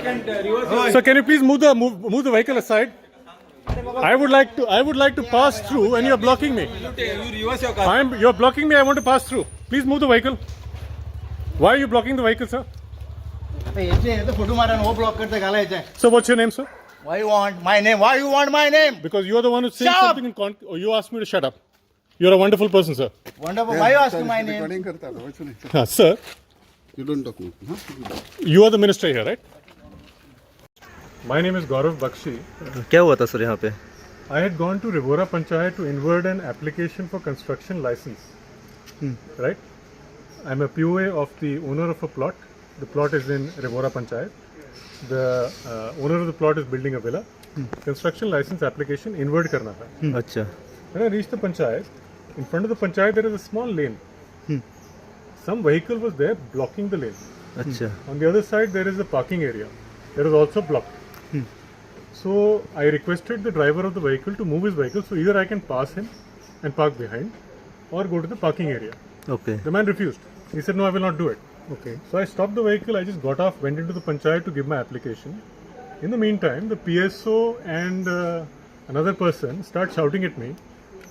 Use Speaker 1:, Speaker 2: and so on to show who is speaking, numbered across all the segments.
Speaker 1: can't reverse your.
Speaker 2: Sir, can you please move the vehicle aside? I would like to pass through, and you're blocking me.
Speaker 1: You reverse your car.
Speaker 2: You're blocking me. I want to pass through. Please move the vehicle. Why are you blocking the vehicle, sir?
Speaker 3: Photo मारा वो block करते घालायचं.
Speaker 2: Sir, what's your name, sir?
Speaker 3: Why you want my name? Why you want my name?
Speaker 2: Because you are the one who's saying
Speaker 3: Shut up!
Speaker 2: something you asked me to shut up. You're a wonderful person, sir.
Speaker 3: Wonderful. Why you asking my name?
Speaker 4: Recording करता है, वैसे नहीं.
Speaker 2: Sir,
Speaker 4: You don't talk me. Huh?
Speaker 2: you are the minister here, right? My name is Gaurav Bakshi.
Speaker 5: क्या हुआ था sir यहाँ पे?
Speaker 2: I had gone to Rivora Panchayat to inward an application for construction license. Right? I'm a POA of the owner of a plot. The plot is in Rivora Panchayat. The owner of the plot is building a villa. Construction license application inward karna tha.
Speaker 5: अच्छा.
Speaker 2: When I reached the panchayat, in front of the panchayat there is a small lane. Some vehicle was there blocking the lane.
Speaker 5: अच्छा.
Speaker 2: On the other side there is a parking area. There is also blocked. So I requested the driver of the vehicle to move his vehicle, so either I can pass him and park behind, or go to the parking area.
Speaker 5: Okay.
Speaker 2: The man refused. He said, "No, I will not do it." Okay. So I stopped the vehicle. I just got off, went into the panchayat to give my application. In the meantime, the PSO and another person start shouting at me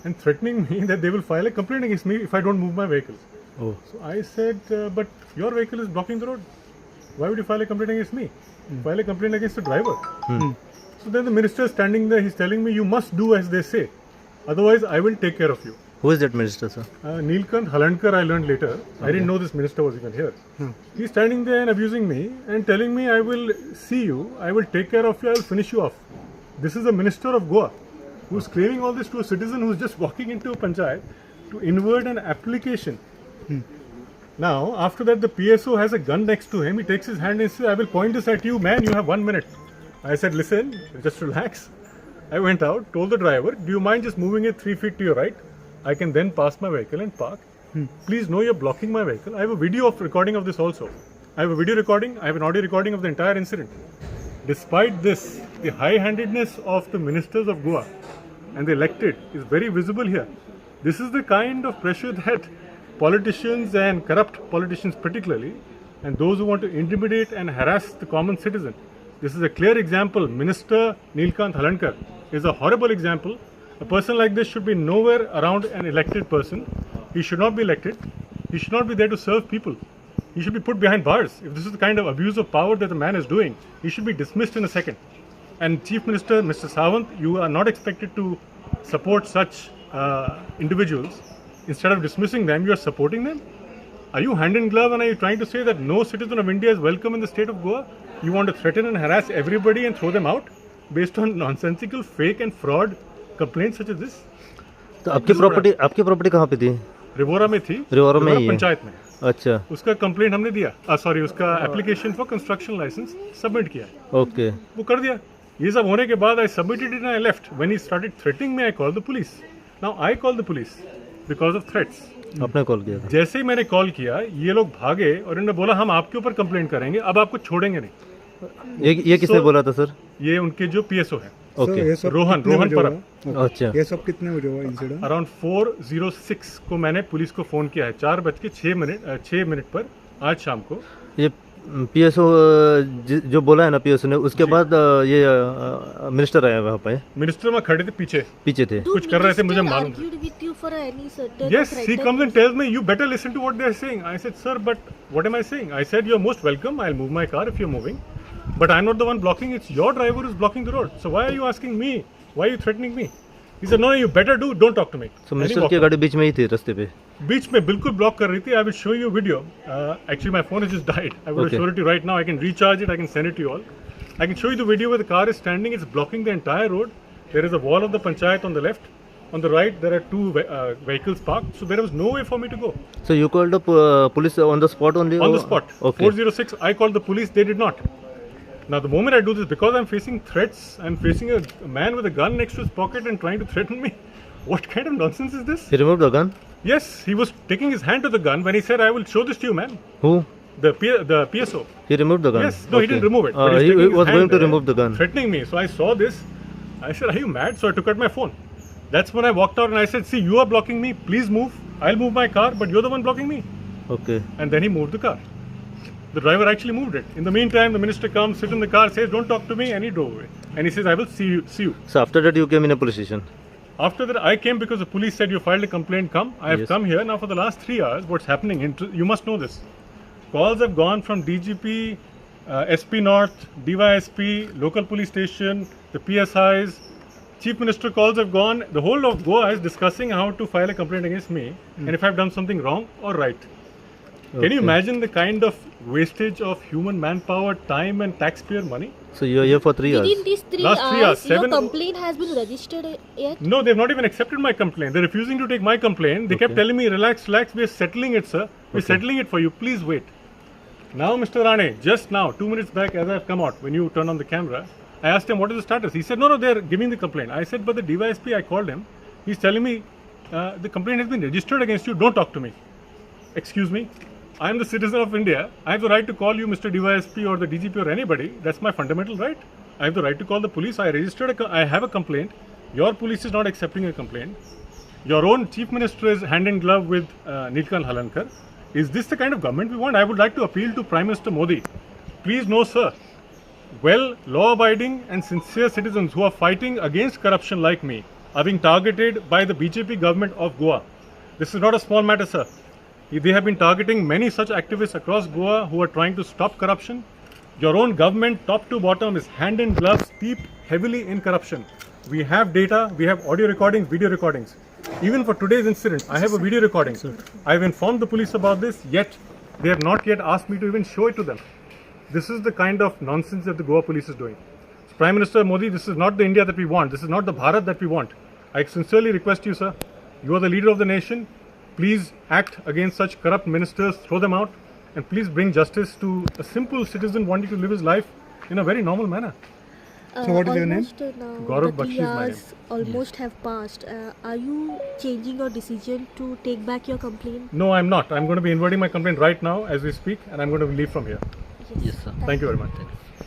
Speaker 2: and threatening me that they will file a complaint against me if I don't move my vehicle.
Speaker 5: Oh.
Speaker 2: So I said, "But your vehicle is blocking the road. Why would you file a complaint against me? File a complaint against the driver." So then the minister is standing there, he's telling me, "You must do as they say. Otherwise, I will take care of you."
Speaker 5: Who is that minister, sir?
Speaker 2: Neelkant Halankar, I learned later. I didn't know this minister was even here. He's standing there and abusing me and telling me, "I will see you, I will take care of you, I will finish you off." This is a minister of Goa who's claiming all this to a citizen who's just walking into a panchayat to inward an application. Now, after that, the PSO has a gun next to him. He takes his hand and says, "I will point this at you, man, you have 1 minute." I said, "Listen, just relax." I went out, told the driver, "Do you mind just moving it 3 feet to your right? I can then pass my vehicle and park. Please know you're blocking my vehicle." I have a video of recording of this also. I have a video recording, I have an audio recording of the entire incident. Despite this, the high-handedness of the ministers of Goa and the elected is very visible here. This is the kind of pressure that politicians and corrupt politicians particularly, and those who want to intimidate and harass the common citizen. This is a clear example. Minister Neelkant Halankar is a horrible example. A person like this should be nowhere around an elected person. He should not be elected. He should not be there to serve people. He should be put behind bars. If this is the kind of abuse of power that the man is doing, he should be dismissed in a second. And Chief Minister, Mr. Sawant, you are not expected to support such individuals. Instead of dismissing them, you are supporting them. Are you hand in glove and are you trying to say that no citizen of India is welcome in the state of Goa? You want to threaten and harass everybody and throw them out based on nonsensical, fake and fraud complaints such as this?
Speaker 5: तो आपकी property कहाँ पे थी?
Speaker 2: रिवोरा में थी.
Speaker 5: रिवोरा में ही है?
Speaker 2: पंचायत में.
Speaker 5: अच्छा.
Speaker 2: उसका कंप्लेंट हमने दिया. सॉरी, उसका application for construction licence submit किया.
Speaker 5: ओके.
Speaker 2: वो कर दिया. ये सब होने के बाद I submitted it and I left. When he started threatening me, I called the police. Now I called the police because of threats.
Speaker 5: आपने कॉल किया था?
Speaker 2: जैसे ही मैंने कॉल किया, ये लोग भागे और इन्होंने बोला हम आपके ऊपर कंप्लेंट करेंगे, अब आपको छोड़ेंगे नहीं.
Speaker 5: ये किसने बोला था सर?
Speaker 2: ये उनके जो PSO है.
Speaker 5: ओके.
Speaker 2: रोहन परब.
Speaker 5: अच्छा.
Speaker 4: ये सब कितने बजे हुआ इंसिडेंट?
Speaker 2: अराउंड 4:06 को मैंने पुलिस को फोन किया है. 4:06 मिनट पर आज शाम को.
Speaker 5: ये PSO जो बोला है ना PSO ने, उसके बाद ये मिनिस्टर आया वहाँ पे.
Speaker 2: मिनिस्टर में खड़े थे पीछे थे, कुछ कर रहे थे, मुझे मालूम था. Yes, he comes and tells me, "You better listen to what they are saying." I said, "Sir, but what am I saying?" I said, "You are most welcome. I'll move my car if you're moving, but I'm not the one blocking. It's your driver who's blocking the road. So why are you asking me? Why are you threatening me?" He said, "No, you better do. Don't talk to me."
Speaker 5: तो minister की गाड़ी बीच में ही थी रास्ते पे?
Speaker 2: बीच में बिल्कुल block कर रही थी. I will show you a video. Actually, my phone has just died. I will show it to you right now. I can recharge it. I can send it to you all. I can show you the video where the car is standing. It's blocking the entire road. There is a wall of the panchayat on the left. On the right, there are two vehicles parked. So there was no way for me to go.
Speaker 5: So you called the police on the spot only?
Speaker 2: On the spot.
Speaker 5: Okay.
Speaker 2: 4:06. I called the police. They did not. Now the moment I do this, because I'm facing threats, I'm facing a man with a gun next to his pocket and trying to threaten me. What kind of nonsense is this?
Speaker 5: He removed the gun?
Speaker 2: Yes, he was taking his hand to the gun when he said, "I will show this to you, man."
Speaker 5: Who?
Speaker 2: The PSO.
Speaker 5: He removed the gun?
Speaker 2: Yes. No, he didn't remove it. but he's
Speaker 5: He
Speaker 2: taking his
Speaker 5: was
Speaker 2: hand
Speaker 5: going to
Speaker 2: there,
Speaker 5: remove the gun.
Speaker 2: threatening me. So I saw this. I said, "Are you mad?" So I took out my phone. That's when I walked out and I said, "See, you are blocking me. Please move. I'll move my car, but you're the one blocking me."
Speaker 5: Okay.
Speaker 2: And then he moved the car. The driver actually moved it. In the meantime, the minister comes, sits in the car, says, "Don't talk to me," and he drove away. And he says, "I will see you."
Speaker 5: So after that you came in a police station.
Speaker 2: After that, I came because the police said you filed a complaint. Come, I have
Speaker 5: Yes.
Speaker 2: come here now for the last 3 hours. What's happening? You must know this. Calls have gone from DGP, SP North, DYSP, local police station, the PSIs. Chief Minister calls have gone. The whole of Goa is discussing how to file a complaint against me and if I've done something wrong or right. Can you
Speaker 5: Okay.
Speaker 2: imagine the kind of wastage of human manpower, time, and taxpayer money?
Speaker 5: So you are here for 3
Speaker 6: Within
Speaker 5: hours.
Speaker 6: these 3
Speaker 2: Last 3 hours,
Speaker 6: hours, your
Speaker 2: 7
Speaker 6: complaint has been registered yet?
Speaker 2: No, they've not even accepted my complaint. They're refusing to take my complaint. They kept
Speaker 5: Okay.
Speaker 2: telling me, relax, we're settling it, sir. We're settling it for you. Please wait. Now, Mr. Rane, just now, 2 minutes back, as I've come out, when you turn on the camera, I asked him, what is the status? He said, no, they're giving the complaint. I said, but the DYSP, I called him. He's telling me, the complaint has been registered against you. Don't talk to me. Excuse me. I am the citizen of India. I have the right to call you Mr. DYSP or the DGP or anybody. That's my fundamental right. I have the right to call the police. I have a complaint. Your police is not accepting a complaint. Your own chief minister is hand in glove with Neelkanth Halankar. Is this the kind of government we want? I would like to appeal to Prime Minister Modi. Please no, sir. Well, law-abiding and sincere citizens who are fighting against corruption like me are being targeted by the BJP government of Goa. This is not a small matter, sir. They have been targeting many such activists across Goa who are trying to stop corruption. Your own government, top to bottom, is hand in glove, steeped heavily in corruption. We have data, we have audio recordings, video recordings. Even for today's incident, I have a video recording. I have informed the police about this, yet they have not yet asked me to even show it to them. This is the kind of nonsense that the Goa police is doing. Prime Minister Modi, this is not the India that we want. This is not the Bharat that we want. I sincerely request you, sir. You are the leader of the nation. Please act against such corrupt ministers, throw them out, and please bring justice to a simple citizen wanting to live his life in a very normal manner.
Speaker 4: So what is your name?
Speaker 6: Now
Speaker 2: Gaurav
Speaker 6: the
Speaker 2: Bakshi
Speaker 6: 3
Speaker 2: is my
Speaker 6: hours almost have passed. Are you changing your decision to take back your complaint?
Speaker 2: No, I'm not. I'm going to be inverting my complaint right now as we speak, and I'm going to leave from here.
Speaker 5: Yes, sir.
Speaker 2: Thank you very much.